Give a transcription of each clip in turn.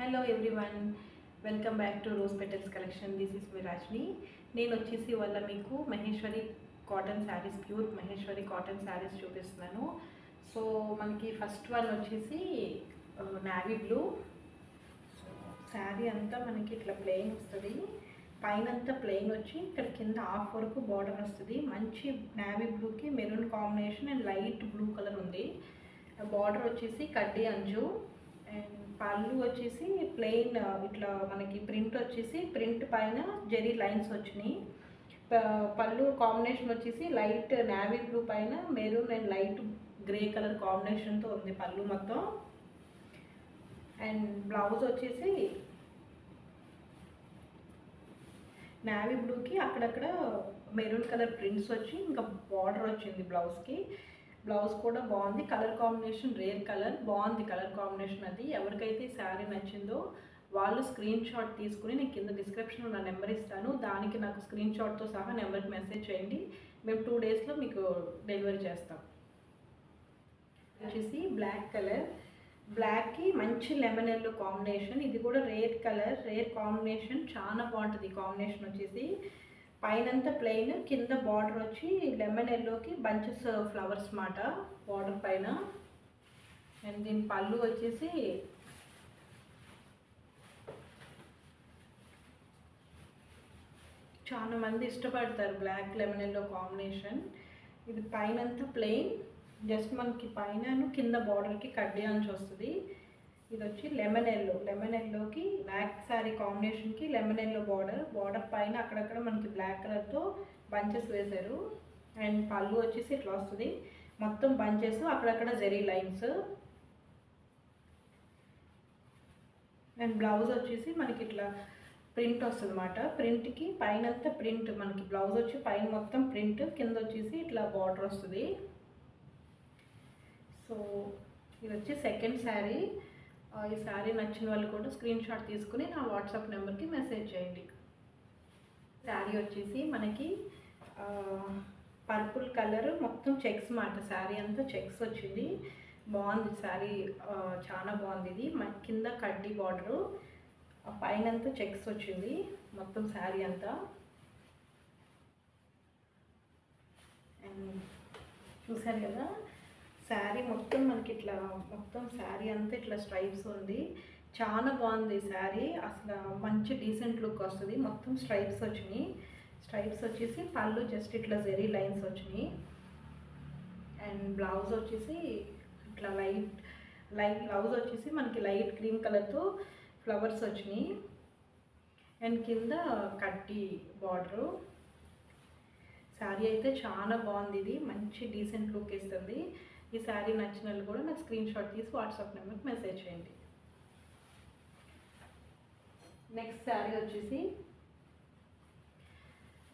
Hello everyone, welcome back to Rose Petals Collection. This is me Rajni. నేను వచ్చేసి వల్ల మీకు Maheshwari cotton saris, pure Maheshwari cotton saris చూపిస్తున్నాను. సో మనకి ఫస్ట్ వన్ వచ్చేసి నావీ బ్లూ. శారీ అంతా మనకి ఇట్లా ప్లెయిన్ వస్తుంది. పైన అంతా ప్లెయిన్ వచ్చి ఇక్కడ కింద హాఫ్ వరకు బార్డర్ వస్తుంది. మంచి నావీ బ్లూకి maroon combination and light blue colour ఉంది. బార్డర్ వచ్చేసి కడ్డీ అంచు అండ్ పళ్ళు వచ్చేసి ప్లెయిన్ ఇట్లా మనకి ప్రింట్ వచ్చేసి ప్రింట్ పైన జెరీ లైన్స్ వచ్చినాయి. పళ్ళు కాంబినేషన్ వచ్చేసి లైట్ నావీ బ్లూ పైన maroon and light grey colour కాంబినేషన్తో ఉంది పళ్ళు మొత్తం. అండ్ బ్లౌజ్ వచ్చేసి నావీ బ్లూకి అక్కడక్కడ మెరూన్ కలర్ ప్రింట్స్ వచ్చి ఇంకా బార్డర్ వచ్చింది బ్లౌజ్కి. బ్లౌజ్ కూడా బాగుంది. కలర్ కాంబినేషన్ రేర్ కలర్, బాగుంది కలర్ కాంబినేషన్. అది ఎవరికైతే శారీ నచ్చిందో వాళ్ళు స్క్రీన్ షాట్ తీసుకుని నేను కింద డిస్క్రిప్షన్లో నా నెంబర్ ఇస్తాను. దానికి నాకు స్క్రీన్ షాట్తో సహా నెంబర్కి మెసేజ్ చేయండి. మేము 2 డేస్లో మీకు డెలివరీ చేస్తాం. వచ్చేసి బ్లాక్ కలర్, బ్లాక్కి మంచి లెమన్ ఎల్లో కాంబినేషన్. ఇది కూడా రేర్ కలర్, రేర్ కాంబినేషన్, చాలా బాగుంటుంది కాంబినేషన్. వచ్చేసి పైనంతా ప్లెయిన్, కింద బార్డర్ వచ్చి లెమన్ ఎల్లోకి బంచెస్ ఫ్లవర్స్ మాట బార్డర్ పైన. అండ్ దీని పళ్ళు వచ్చేసి చాలా మంది ఇష్టపడతారు బ్లాక్ లెమన్ ఎల్లో కాంబినేషన్. ఇది పైనంతా ప్లెయిన్, జస్ట్ మనకి పైన కింద బార్డర్కి కడ్డీ అంచు వస్తుంది. ఇది వచ్చి లెమన్ ఎల్లో, లెమన్ ఎల్లోకి బ్లాక్ శారీ కాంబినేషన్కి లెమన్ ఎల్లో బార్డర్, బార్డర్ పైన అక్కడక్కడ మనకి బ్లాక్ కలర్తో బంచెస్ వేశారు. అండ్ పళ్ళు వచ్చేసి ఇట్లా వస్తుంది, మొత్తం బంచెస్, అక్కడక్కడ జెరీ లైన్స్. అండ్ బ్లౌజ్ వచ్చేసి మనకి ఇట్లా ప్రింట్ వస్తుంది అన్నమాట. ప్రింట్కి పైనంతా ప్రింట్, మనకి బ్లౌజ్ వచ్చి పైన మొత్తం ప్రింట్, కింద వచ్చేసి ఇట్లా బార్డర్ వస్తుంది. సో ఇది వచ్చి సెకండ్ శారీ. ఈ శారీ నచ్చిన వాళ్ళు కూడా స్క్రీన్ షాట్ తీసుకుని నా వాట్సాప్ నెంబర్కి మెసేజ్ చేయండి. శారీ వచ్చేసి మనకి పర్పుల్ కలర్, మొత్తం చెక్స్ మాట. శారీ అంతా చెక్స్ వచ్చింది, బాగుంది శారీ, చాలా బాగుంది. ఇది కింద కడ్డీ బార్డరు, పైన అంతా చెక్స్ వచ్చింది మొత్తం శారీ అంతా. అండ్ చూసారు కదా శారీ మొత్తం మనకి ఇట్లా, మొత్తం శారీ అంతా ఇట్లా స్ట్రైప్స్ ఉంది. చాలా బాగుంది శారీ, అసలు మంచి డీసెంట్ లుక్ వస్తుంది. మొత్తం స్ట్రైప్స్ వచ్చినాయి. స్ట్రైప్స్ వచ్చేసి పళ్ళు జస్ట్ ఇట్లా జెరీ లైన్స్ వచ్చినాయి. అండ్ బ్లౌజ్ వచ్చేసి ఇట్లా లైట్ బ్లౌజ్ వచ్చేసి మనకి లైట్ క్రీమ్ కలర్తో ఫ్లవర్స్ వచ్చినాయి. అండ్ కింద కడ్డీ బార్డరు. శారీ అయితే చాలా బాగుంది. ఇది మంచి డీసెంట్ లుక్ ఇస్తుంది. ఈ శారీ నచ్చిన వాళ్ళు కూడా నాకు స్క్రీన్ షాట్ తీసి వాట్సాప్ నెంబర్కి మెసేజ్ చేయండి. నెక్స్ట్ శారీ వచ్చేసి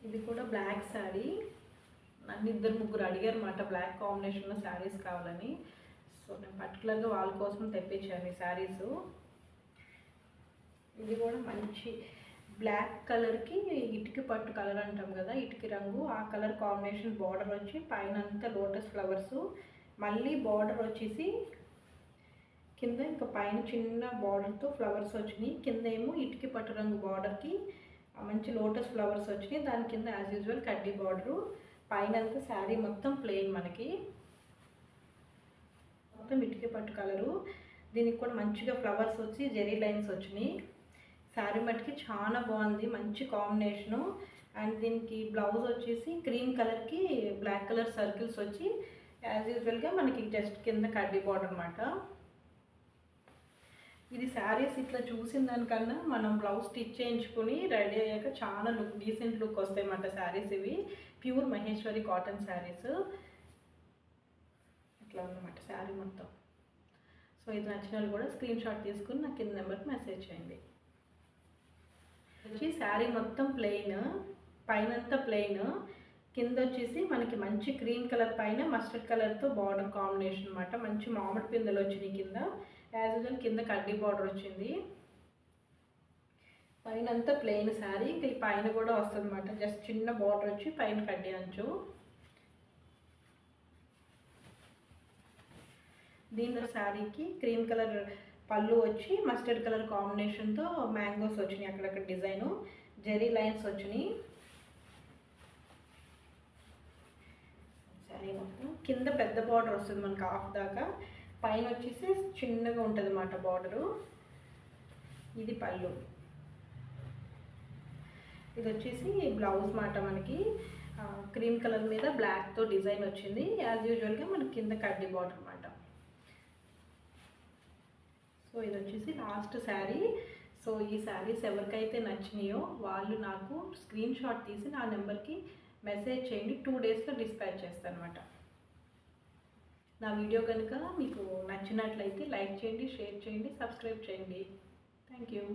ఇది కూడా బ్లాక్ శారీ. నన్ను 2-3 అడిగారు అన్నమాట బ్లాక్ కాంబినేషన్లో శారీస్ కావాలని. సో నేను పర్టికులర్గా వాళ్ళ కోసం తెప్పించాను ఈ శారీస్. ఇది కూడా మంచి బ్లాక్ కలర్కి ఇటుక పట్టు కలర్ అంటాం కదా, ఇటుక రంగు, ఆ కలర్ కాంబినేషన్. బార్డర్ వచ్చి పైన అంతా లోటస్ ఫ్లవర్స్, మళ్ళీ బార్డర్ వచ్చేసి కింద ఇంకా పైన చిన్న బార్డర్తో ఫ్లవర్స్ వచ్చినాయి. కింద ఏమో ఇటుక పట్టు రంగు బార్డర్కి మంచి లోటస్ ఫ్లవర్స్ వచ్చినాయి. దాని కింద యాజ్ యూజువల్ కడ్డీ బార్డరు. పైన అంతా శారీ మొత్తం ప్లెయిన్, మనకి మొత్తం ఇటుక పట్టు కలరు. దీనికి కూడా మంచిగా ఫ్లవర్స్ వచ్చి జెరీ లైన్స్ వచ్చినాయి. శారీ మట్టుకి చాలా బాగుంది, మంచి కాంబినేషను. అండ్ దీనికి బ్లౌజ్ వచ్చేసి క్రీమ్ కలర్కి బ్లాక్ కలర్ సర్కిల్స్ వచ్చి యాజ్ యూజువల్గా మనకి జస్ట్ కింద కడ్డీ బార్డర్ అనమాట. ఇది శారీస్ ఇట్లా చూసిన దానికన్నా మనం బ్లౌజ్ స్టిచ్ చేయించుకొని రెడీ అయ్యాక చాలా లుక్, డీసెంట్ లుక్ వస్తాయి అన్నమాట శారీస్. ఇవి ప్యూర్ మహేశ్వరి కాటన్ శారీస్. ఇట్లా ఉన్నమాట శారీ మొత్తం. సో ఇది నచ్చిన వాళ్ళు కూడా స్క్రీన్ షాట్ తీసుకుని నాకు కింద నెంబర్కి మెసేజ్ చేయండి. వచ్చి శారీ మొత్తం ప్లెయిన్, పైనంతా ప్లెయిన్, కింద వచ్చేసి మనకి మంచి క్రీమ్ కలర్ పైన మస్టర్డ్ కలర్తో బార్డర్ కాంబినేషన్ అనమాట. మంచి మామిడి పిందెలు వచ్చినాయి కింద, యాజ్ యూజువల్ కింద కడ్డీ బార్డర్ వచ్చింది. పైన అంతా ప్లెయిన్ శారీ, ఈ పైన కూడా వస్తుంది అనమాట, జస్ట్ చిన్న బార్డర్ వచ్చి పైన కడ్డీ అంచు. దీనిలో శారీకి క్రీమ్ కలర్ పళ్ళు వచ్చి మస్టర్డ్ కలర్ కాంబినేషన్తో మ్యాంగోస్ వచ్చినాయి, అక్కడక్కడ డిజైను జెరీ లైన్స్ వచ్చినాయి. సరే మొత్తం కింద పెద్ద బార్డర్ వస్తుంది మనకు హాఫ్ దాకా, పైన వచ్చేసి చిన్నగా ఉంటుంది అన్నమాట బార్డరు. ఇది పళ్ళు. ఇది వచ్చేసి బ్లౌజ్ మాట మనకి క్రీమ్ కలర్ మీద బ్లాక్తో డిజైన్ వచ్చింది. యాజ్ యూజువల్గా మనకి కింద కడ్డీ బార్డర్ అనమాట. సో ఇది వచ్చేసి లాస్ట్ శారీ. సో ఈ శారీస్ ఎవరికైతే నచ్చినాయో వాళ్ళు నాకు స్క్రీన్ షాట్ తీసి నా నెంబర్కి మెసేజ్ చేయండి, 2 డేస్లో డిస్పాచ్ చేస్తాను అనమాట. నా వీడియో కనుక మీకు నచ్చినట్లయితే లైక్ చేయండి, షేర్ చేయండి, సబ్స్క్రైబ్ చేయండి. Thank you.